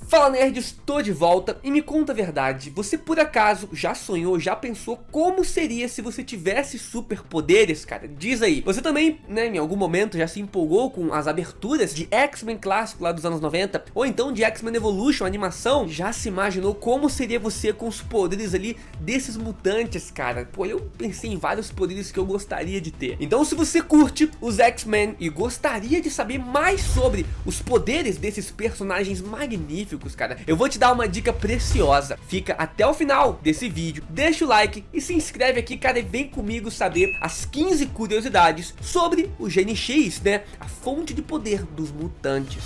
Fala nerds, tô de volta e me conta a verdade, você por acaso já sonhou, já pensou como seria se você tivesse superpoderes, cara? Diz aí, você também, né, em algum momento já se empolgou com as aberturas de X-Men clássico lá dos anos 90, ou então de X-Men Evolution, animação? Já se imaginou como seria você com os poderes ali desses mutantes, cara? Pô, eu pensei em vários poderes que eu gostaria de ter. Então se você curte os X-Men e gostaria de saber mais sobre os poderes desses personagens magníficos, cara, eu vou te dar uma dica preciosa. Fica até o final desse vídeo, deixa o like e se inscreve aqui, cara, e vem comigo saber as 15 curiosidades sobre o Gene X, né, a fonte de poder dos mutantes.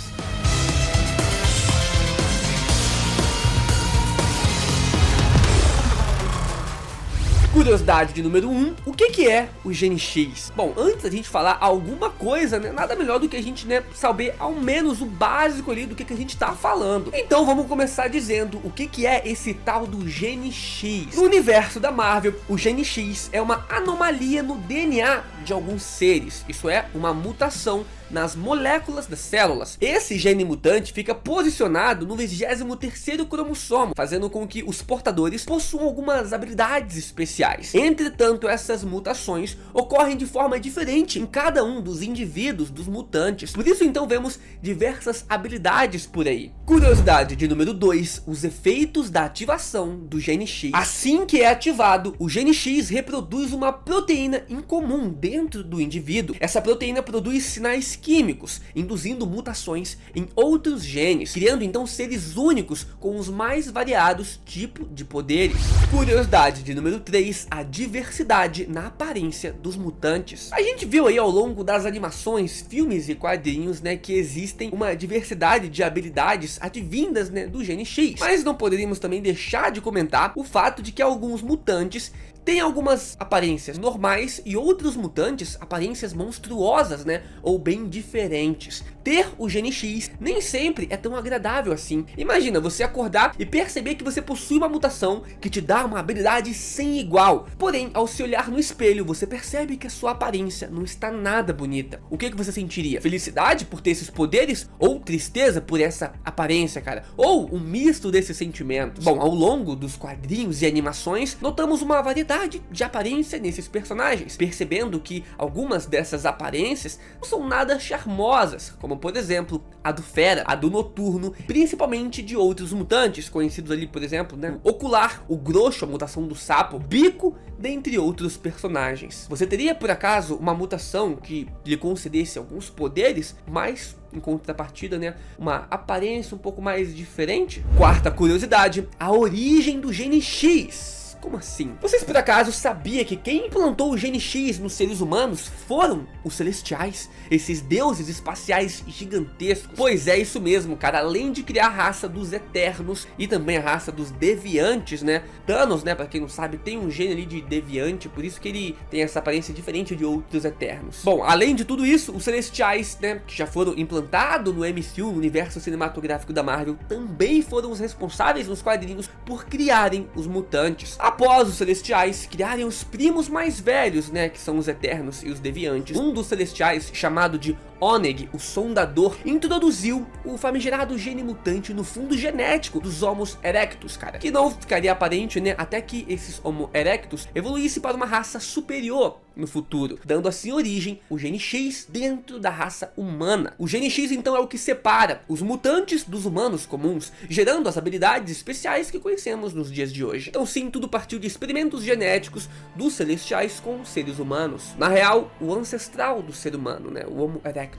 Curiosidade de número 1, o que é o Gene X? Bom, antes da gente falar alguma coisa, né, nada melhor do que a gente, né, saber ao menos o básico ali do que a gente tá falando. Então vamos começar dizendo o que é esse tal do Gene X. No universo da Marvel, o Gene X é uma anomalia no DNA de alguns seres, isso é, uma mutação nas moléculas das células. Esse gene mutante fica posicionado no 23º cromossomo, fazendo com que os portadores possuam algumas habilidades especiais. Entretanto, essas mutações ocorrem de forma diferente em cada um dos indivíduos dos mutantes. Por isso então vemos diversas habilidades por aí. Curiosidade de número 2, os efeitos da ativação do Gene X. Assim que é ativado, o Gene X reproduz uma proteína incomum dentro do indivíduo. Essa proteína produz sinais químicos, induzindo mutações em outros genes, criando então seres únicos com os mais variados tipos de poderes. Curiosidade de número 3, a diversidade na aparência dos mutantes. A gente viu aí ao longo das animações, filmes e quadrinhos, né, que existem uma diversidade de habilidades advindas, né, do Gene X, mas não poderíamos também deixar de comentar o fato de que alguns mutantes tem algumas aparências normais e outros mutantes aparências monstruosas, né, ou bem diferentes. Ter o Gene X nem sempre é tão agradável assim. Imagina você acordar e perceber que você possui uma mutação que te dá uma habilidade sem igual. Porém, ao se olhar no espelho, você percebe que a sua aparência não está nada bonita. O que você sentiria? Felicidade por ter esses poderes? Ou tristeza por essa aparência, cara? Ou um misto desses sentimentos? Bom, ao longo dos quadrinhos e animações, notamos uma variedade de aparência nesses personagens, percebendo que algumas dessas aparências não são nada charmosas, como por exemplo a do Fera, a do Noturno, principalmente de outros mutantes conhecidos ali, por exemplo, né, o Ocular, o Groxo, a mutação do Sapo, Bico, dentre outros personagens. Você teria por acaso uma mutação que lhe concedesse alguns poderes, mas em contrapartida, né, uma aparência um pouco mais diferente? Quarta curiosidade, a origem do Gene X. Como assim? Vocês por acaso sabiam que quem implantou o Gene X nos seres humanos foram os Celestiais? Esses deuses espaciais gigantescos? Pois é, isso mesmo, cara. Além de criar a raça dos Eternos e também a raça dos Deviantes, né? Thanos, né, pra quem não sabe, tem um gene ali de Deviante, por isso que ele tem essa aparência diferente de outros Eternos. Bom, além de tudo isso, os Celestiais, né, que já foram implantados no MCU, no universo cinematográfico da Marvel, também foram os responsáveis nos quadrinhos por criarem os mutantes. Após os Celestiais criarem os primos mais velhos, né, que são os Eternos e os Deviantes, um dos Celestiais, chamado de Oneg, o Sondador, introduziu o famigerado gene mutante no fundo genético dos Homo erectus, cara, que não ficaria aparente, né, até que esses Homo erectus evoluíssem para uma raça superior no futuro, dando assim origem o Gene X dentro da raça humana. O Gene X então é o que separa os mutantes dos humanos comuns, gerando as habilidades especiais que conhecemos nos dias de hoje. Então sim, tudo partiu de experimentos genéticos dos Celestiais com os seres humanos. Na real, o ancestral do ser humano, né, o Homo erectus.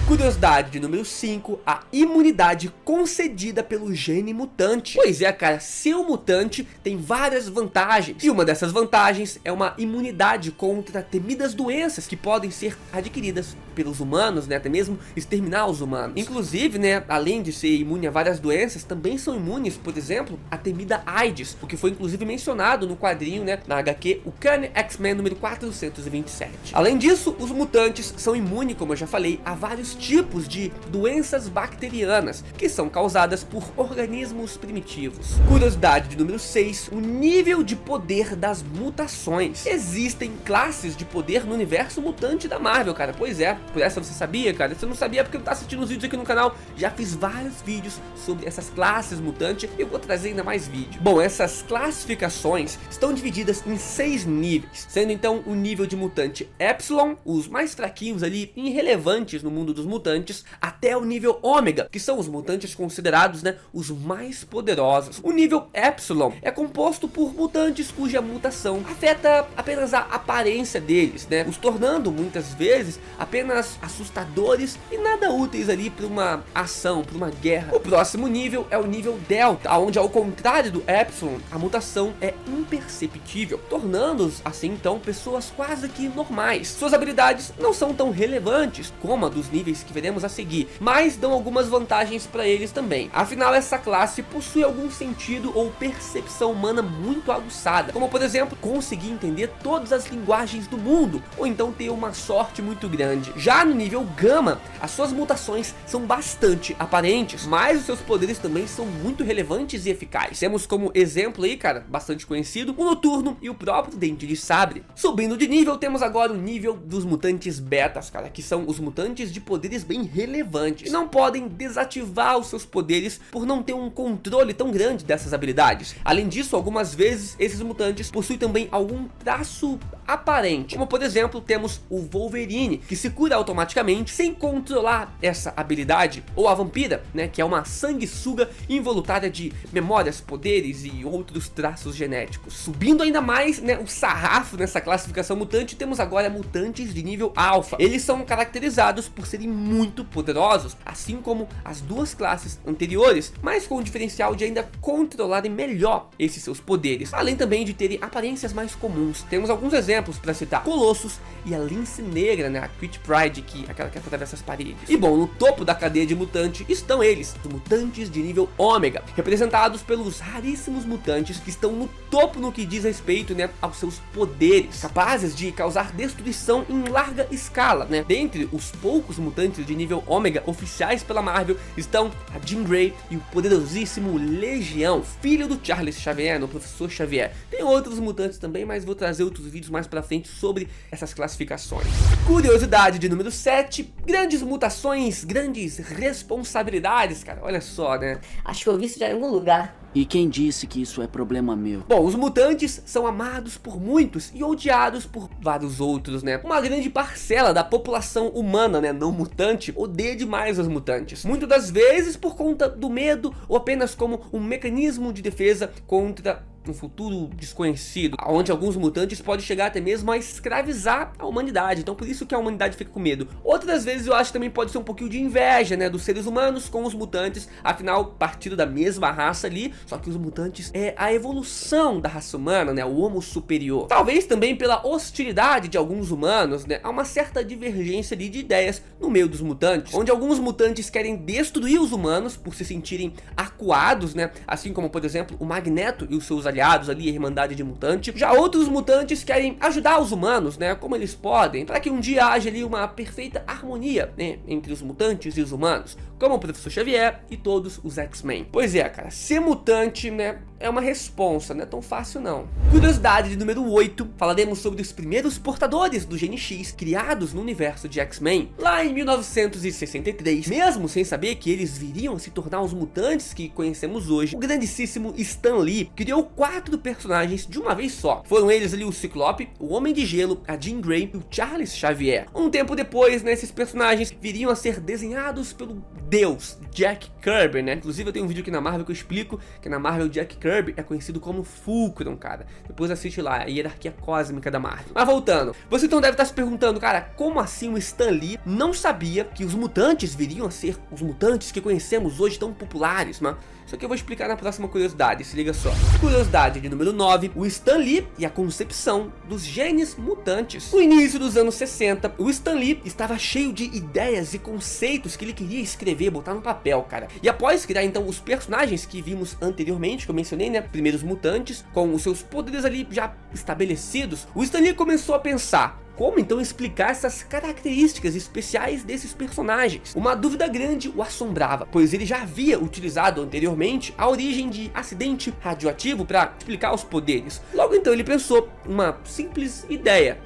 Curiosidade de número 5, a imunidade concedida pelo gene mutante. Pois é, cara, ser um mutante tem várias vantagens, e uma dessas vantagens é uma imunidade contra temidas doenças que podem ser adquiridas pelos humanos, né, até mesmo exterminar os humanos. Inclusive, né, além de ser imune a várias doenças, também são imunes, por exemplo, a temida AIDS, o que foi inclusive mencionado no quadrinho, né, na HQ Uncanny X-Men número 427. Além disso, os mutantes são imunes, como eu já falei, falei, há vários tipos de doenças bacterianas que são causadas por organismos primitivos. Curiosidade de número 6, o nível de poder das mutações. Existem classes de poder no universo mutante da Marvel, cara. Pois é, por essa você sabia, cara? Se você não sabia porque não tá assistindo os vídeos aqui no canal, já fiz vários vídeos sobre essas classes mutantes e eu vou trazer ainda mais vídeos. Bom, essas classificações estão divididas em 6 níveis, sendo então o nível de mutante Epsilon, os mais fraquinhos ali, irrelevantes no mundo dos mutantes, até o nível Ômega, que são os mutantes considerados, né, os mais poderosos. O nível Epsilon é composto por mutantes cuja mutação afeta apenas a aparência deles, né, os tornando muitas vezes apenas assustadores e nada úteis ali para uma ação, para uma guerra. O próximo nível é o nível Delta, onde ao contrário do Epsilon, a mutação é imperceptível, tornando-os assim então pessoas quase que normais. Suas habilidades não são tão relevantes como a dos níveis que veremos a seguir, mas dão algumas vantagens para eles também. Afinal, essa classe possui algum sentido ou percepção humana muito aguçada, como por exemplo, conseguir entender todas as linguagens do mundo, ou então ter uma sorte muito grande. Já no nível Gama, as suas mutações são bastante aparentes, mas os seus poderes também são muito relevantes e eficazes. Temos como exemplo aí, cara, bastante conhecido, o Noturno e o próprio Dente de Sabre. Subindo de nível, temos agora o nível dos mutantes betas, cara, que são os mutantes de poderes bem relevantes, e não podem desativar os seus poderes por não ter um controle tão grande dessas habilidades. Além disso, algumas vezes esses mutantes possuem também algum traço aparente, como por exemplo temos o Wolverine, que se cura automaticamente sem controlar essa habilidade, ou a Vampira, né, que é uma sanguessuga involuntária de memórias, poderes e outros traços genéticos. Subindo ainda mais, né, o sarrafo nessa classificação mutante, temos agora mutantes de nível alfa. Eles são caracterizados por serem muito poderosos, assim como as duas classes anteriores, mas com o diferencial de ainda controlarem melhor esses seus poderes, além também de terem aparências mais comuns. Temos alguns exemplos para citar: Colossus e a Lince Negra, né, a Crit Pride, aquela que atravessa as paredes. E bom, no topo da cadeia de mutante estão eles, os mutantes de nível Ômega, representados pelos raríssimos mutantes que estão no topo no que diz respeito, né, aos seus poderes, capazes de causar destruição em larga escala, né. Dentre os poucos mutantes de nível Ômega oficiais pela Marvel estão a Jean Grey e o poderosíssimo Legião, filho do Charles Xavier, no Professor Xavier. Tem outros mutantes também, mas vou trazer outros vídeos mais pra frente sobre essas classificações. Curiosidade de número 7, grandes mutações, grandes responsabilidades, cara, olha só, né. Acho que eu vi isso já em algum lugar. E quem disse que isso é problema meu? Bom, os mutantes são amados por muitos e odiados por vários outros, né? Uma grande parcela da população humana, né, não mutante, odeia demais os mutantes. Muitas das vezes por conta do medo ou apenas como um mecanismo de defesa contra um futuro desconhecido, onde alguns mutantes podem chegar até mesmo a escravizar a humanidade. Então por isso que a humanidade fica com medo. Outras vezes eu acho que também pode ser um pouquinho de inveja, né, dos seres humanos com os mutantes, afinal partindo da mesma raça ali, só que os mutantes é a evolução da raça humana, né, o homo superior. Talvez também pela hostilidade de alguns humanos, né, há uma certa divergência ali de ideias no meio dos mutantes, onde alguns mutantes querem destruir os humanos por se sentirem acuados, né, assim como por exemplo o Magneto e os seus aliados ali, a Irmandade de Mutante. Já outros mutantes querem ajudar os humanos, né, como eles podem, para que um dia haja ali uma perfeita harmonia, né, entre os mutantes e os humanos, como o Professor Xavier e todos os X-Men. Pois é, cara, ser mutante, né, é uma responsa, não é tão fácil não. Curiosidade de número 8, falaremos sobre os primeiros portadores do Gene X criados no universo de X-Men. Lá em 1963, mesmo sem saber que eles viriam a se tornar os mutantes que conhecemos hoje, o grandíssimo Stan Lee criou 4 personagens de uma vez só. Foram eles ali o Ciclope, o Homem de Gelo, a Jean Grey e o Charles Xavier. Um tempo depois, né, esses personagens viriam a ser desenhados pelo deus Jack Kirby, né? Inclusive eu tenho um vídeo aqui na Marvel que eu explico que na Marvel Jack Kirby é conhecido como Fulcrum, cara. Depois assiste lá, a hierarquia cósmica da Marvel. Mas voltando, você então deve estar se perguntando, cara, como assim o Stan Lee não sabia que os mutantes viriam a ser os mutantes que conhecemos hoje tão populares, mano? Isso aqui eu vou explicar na próxima curiosidade, se liga só. Curiosidade de número 9, o Stan Lee e a concepção dos genes mutantes. No início dos anos 60, o Stan Lee estava cheio de ideias e conceitos que ele queria escrever, botar no papel, cara. E após criar então os personagens que vimos anteriormente, que eu mencionei, né, primeiros mutantes, com os seus poderes ali já estabelecidos, o Stan Lee começou a pensar: como então explicar essas características especiais desses personagens? Uma dúvida grande o assombrava, pois ele já havia utilizado anteriormente a origem de acidente radioativo para explicar os poderes. Logo então ele pensou uma simples ideia: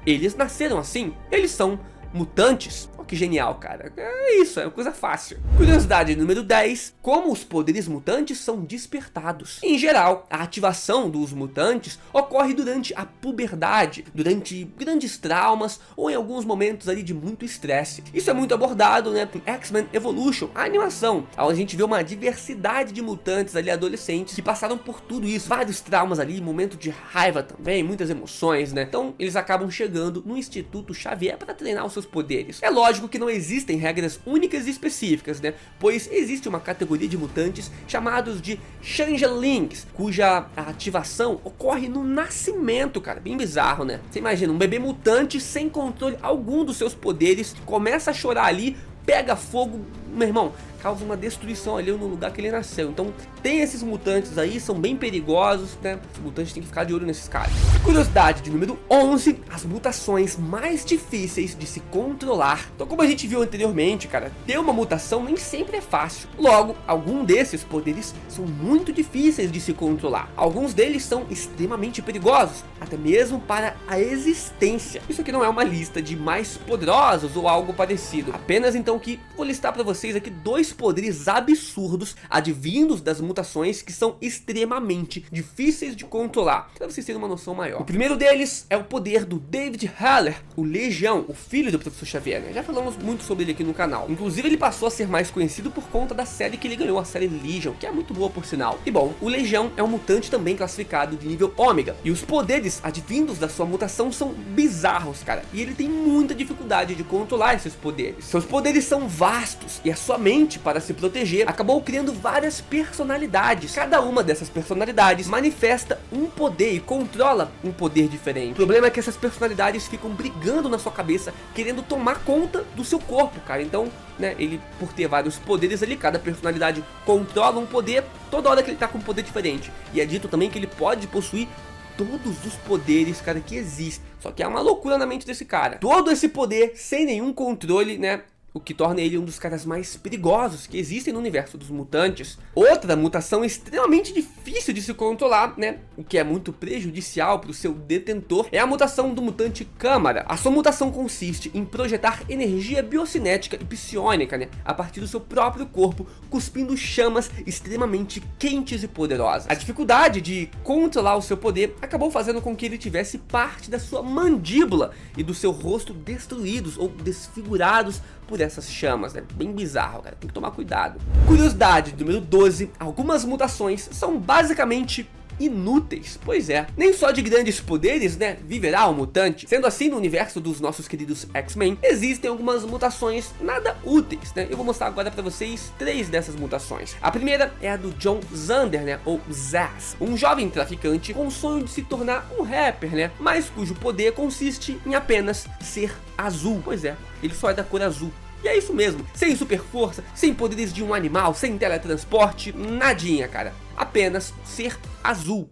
eles nasceram assim, eles são mutantes. Oh, que genial, cara. É isso, é uma coisa fácil. Curiosidade número 10. Como os poderes mutantes são despertados? Em geral, a ativação dos mutantes ocorre durante a puberdade, durante grandes traumas ou em alguns momentos ali de muito estresse. Isso é muito abordado, né, em X-Men Evolution, a animação, onde a gente vê uma diversidade de mutantes ali adolescentes que passaram por tudo isso, vários traumas ali, momento de raiva também, muitas emoções, né? Então eles acabam chegando no Instituto Xavier para treinar os seus poderes. É lógico que não existem regras únicas e específicas, né? Pois existe uma categoria de mutantes chamados de Changelings, cuja ativação ocorre no nascimento, cara. Bem bizarro, né? Você imagina, um bebê mutante sem controle algum dos seus poderes, começa a chorar ali, pega fogo, meu irmão, causa uma destruição ali no lugar que ele nasceu. Então tem esses mutantes aí, são bem perigosos, né? Os mutantes têm que ficar de olho nesses caras. Curiosidade de número 11, as mutações mais difíceis de se controlar. Então, como a gente viu anteriormente, cara, ter uma mutação nem sempre é fácil. Logo, alguns desses poderes são muito difíceis de se controlar. Alguns deles são extremamente perigosos, até mesmo para a existência. Isso aqui não é uma lista de mais poderosos ou algo parecido. Apenas então que vou listar para vocês aqui dois poderes absurdos advindos das mutações que são extremamente difíceis de controlar, para vocês terem uma noção maior. O primeiro deles é o poder do David Haller, o Legião, o filho do Professor Xavier, né? Já falamos muito sobre ele aqui no canal. Inclusive ele passou a ser mais conhecido por conta da série que ele ganhou, a série Legion, que é muito boa por sinal. E bom, o Legião é um mutante também classificado de nível ômega, e os poderes advindos da sua mutação são bizarros, cara, e ele tem muita dificuldade de controlar esses poderes. Seus poderes são vastos, e a sua mente, para se proteger, acabou criando várias personalidades. Cada uma dessas personalidades manifesta um poder e controla um poder diferente. O problema é que essas personalidades ficam brigando na sua cabeça, querendo tomar conta do seu corpo, cara. Então, né, ele, por ter vários poderes ali, cada personalidade controla um poder, toda hora que ele tá com um poder diferente. E é dito também que ele pode possuir todos os poderes, cara, que existem. Só que é uma loucura na mente desse cara. Todo esse poder sem nenhum controle, né? O que torna ele um dos caras mais perigosos que existem no universo dos mutantes. Outra mutação extremamente difícil de se controlar, né? O que é muito prejudicial para o seu detentor é a mutação do mutante Câmara. A sua mutação consiste em projetar energia biocinética e psiônica, né? A partir do seu próprio corpo, cuspindo chamas extremamente quentes e poderosas. A dificuldade de controlar o seu poder acabou fazendo com que ele tivesse parte da sua mandíbula e do seu rosto destruídos ou desfigurados por essas chamas, né? Bem bizarro, cara, tem que tomar cuidado. Curiosidade número 12, algumas mutações são basicamente inúteis. Pois é, nem só de grandes poderes, né, viverá o mutante. Sendo assim, no universo dos nossos queridos X-Men, existem algumas mutações nada úteis, né? Eu vou mostrar agora pra vocês 3 dessas mutações. A primeira é a do John Zander, né, ou Zaz, um jovem traficante com o sonho de se tornar um rapper, né, mas cujo poder consiste em apenas ser azul. Pois é, ele só é da cor azul. E é isso mesmo, sem super força, sem poderes de um animal, sem teletransporte, nadinha, cara. Apenas ser azul.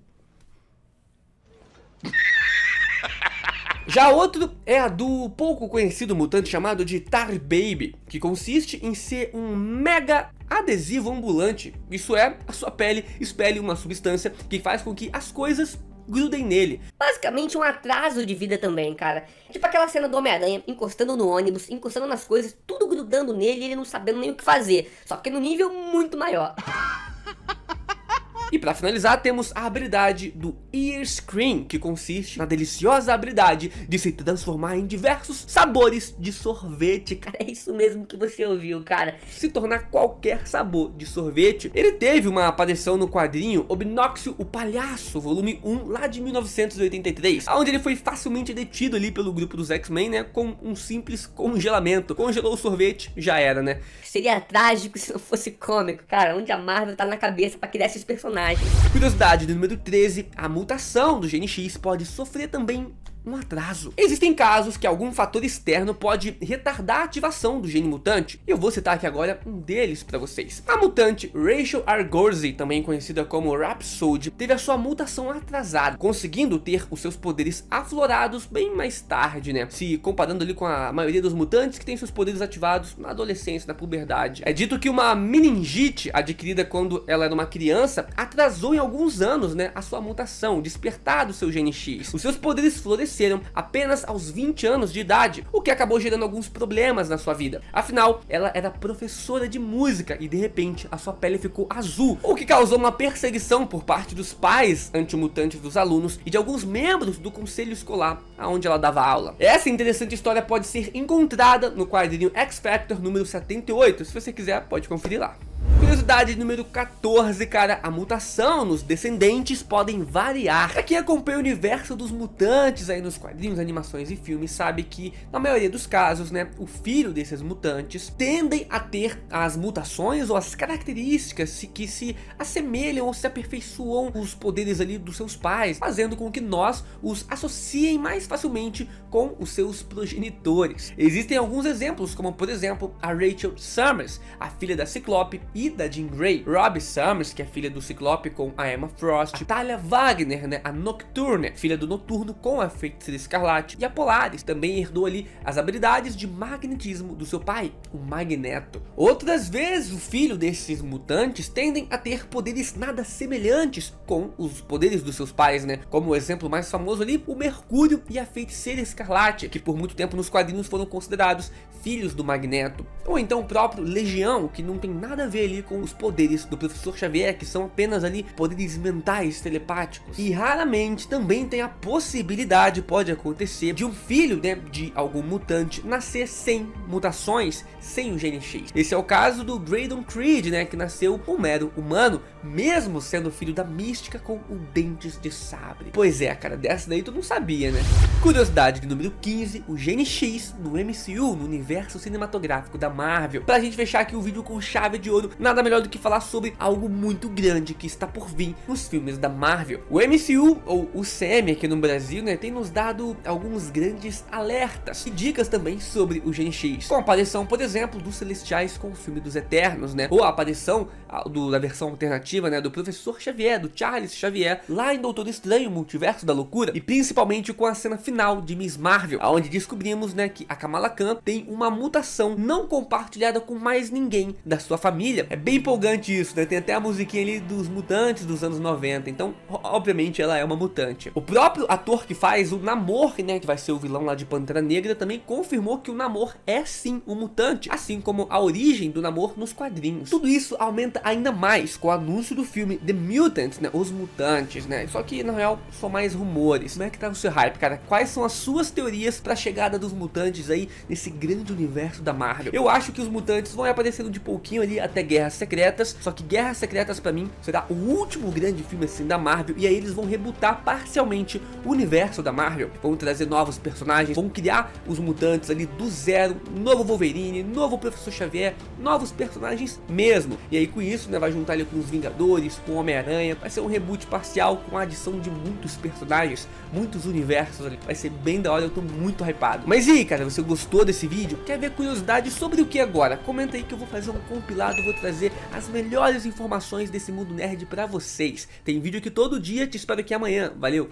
Já outro é a do pouco conhecido mutante chamado de Tar Baby, que consiste em ser um mega adesivo ambulante. Isso é, a sua pele espelha uma substância que faz com que as coisas grudem nele. Basicamente um atraso de vida também, cara. Tipo aquela cena do Homem-Aranha encostando no ônibus, encostando nas coisas, tudo grudando nele e ele não sabendo nem o que fazer. Só que no nível muito maior. E para finalizar, temos a habilidade do Ear Scream, que consiste na deliciosa habilidade de se transformar em diversos sabores de sorvete. Cara, é isso mesmo que você ouviu, cara. Se tornar qualquer sabor de sorvete. Ele teve uma aparição no quadrinho Obnoxio, o Palhaço, volume 1, lá de 1983, onde ele foi facilmente detido ali pelo grupo dos X-Men, né, com um simples congelamento. Congelou o sorvete, já era, né? Seria trágico se não fosse cômico, cara. Onde a Marvel tá na cabeça pra criar esses personagens. Curiosidade número 13, a mutação do Gene X pode sofrer também um atraso. Existem casos que algum fator externo pode retardar a ativação do gene mutante, e eu vou citar aqui agora um deles para vocês. A mutante Rachel Argosy, também conhecida como Rhapsody, teve a sua mutação atrasada, conseguindo ter os seus poderes aflorados bem mais tarde, né? Se comparando ali com a maioria dos mutantes que tem seus poderes ativados na adolescência, na puberdade. É dito que uma meningite adquirida quando ela era uma criança atrasou em alguns anos, né, a sua mutação, despertado o seu gene X. Os seus poderes floresceram apenas aos 20 anos de idade, o que acabou gerando alguns problemas na sua vida. Afinal, ela era professora de música e de repente a sua pele ficou azul, o que causou uma perseguição por parte dos pais antimutantes dos alunos e de alguns membros do conselho escolar aonde ela dava aula. Essa interessante história pode ser encontrada no quadrinho X Factor número 78, se você quiser pode conferir lá. Curiosidade número 14, cara, a mutação nos descendentes podem variar. Pra quem acompanha o universo dos mutantes aí nos quadrinhos, animações e filmes, sabe que na maioria dos casos, né, o filho desses mutantes tendem a ter as mutações ou as características que se assemelham ou se aperfeiçoam os poderes ali dos seus pais, fazendo com que nós os associem mais facilmente com os seus progenitores. Existem alguns exemplos, como por exemplo a Rachel Summers, a filha da Ciclope e da Jean Grey, Robbie Summers, que é filha do Ciclope com a Emma Frost, a Talia Wagner, né, a Nocturne, filha do Noturno com a Feiticeira Escarlate, e a Polaris também herdou ali as habilidades de magnetismo do seu pai, o Magneto. Outras vezes, o filho desses mutantes tendem a ter poderes nada semelhantes com os poderes dos seus pais, né, como o exemplo mais famoso ali, o Mercúrio e a Feiticeira Escarlate, que por muito tempo nos quadrinhos foram considerados filhos do Magneto, ou então o próprio Legião, que não tem nada a ver ali com os poderes do Professor Xavier, que são apenas ali poderes mentais, telepáticos. E raramente também tem a possibilidade, pode acontecer, de um filho, né, de algum mutante nascer sem mutações, sem o gene X. Esse é o caso do Graydon Creed, né, que nasceu um mero humano, mesmo sendo filho da Mística com o Dentes de Sabre. Pois é, cara, dessa daí tu não sabia, né? Curiosidade de número 15, o gene X no MCU, no universo cinematográfico da Marvel. Pra gente fechar aqui o vídeo com chave de ouro, nada melhor do que falar sobre algo muito grande que está por vir nos filmes da Marvel. O MCU, ou o CM aqui no Brasil, né, tem nos dado alguns grandes alertas e dicas também sobre o Gen X, com a aparição, por exemplo, dos Celestiais com o filme dos Eternos, né, ou a aparição da versão alternativa, né, do Professor Xavier, do Charles Xavier, lá em Doutor Estranho, Multiverso da Loucura, e principalmente com a cena final de Miss Marvel, onde descobrimos, né, que a Kamala Khan tem uma mutação não compartilhada com mais ninguém da sua família. É bem empolgante isso, né? Tem até a musiquinha ali dos mutantes dos anos 90, então obviamente ela é uma mutante. O próprio ator que faz o Namor, né, que vai ser o vilão lá de Pantera Negra, também confirmou que o Namor é sim um mutante, assim como a origem do Namor nos quadrinhos. Tudo isso aumenta ainda mais com o anúncio do filme The Mutants, né, Os Mutantes, né, só que na real são mais rumores. Como é que tá o seu hype, cara? Quais são as suas teorias para a chegada dos mutantes aí nesse grande universo da Marvel? Eu acho que os mutantes vão aparecendo de pouquinho ali até Guerras Secretas, só que Guerras Secretas pra mim será o último grande filme assim da Marvel, e aí eles vão rebootar parcialmente o universo da Marvel, vão trazer novos personagens, vão criar os mutantes ali do zero, novo Wolverine, novo Professor Xavier, novos personagens mesmo, e aí com isso, né, vai juntar ali com os Vingadores, com o Homem-Aranha, vai ser um reboot parcial com a adição de muitos personagens, muitos universos ali, vai ser bem da hora, eu tô muito hypado. Mas e aí, cara, você gostou desse vídeo? Quer ver curiosidade sobre o que agora? Comenta aí que eu vou fazer um compilado, vou trazer as melhores informações desse mundo nerd pra vocês. Tem vídeo aqui todo dia, te espero aqui amanhã. Valeu!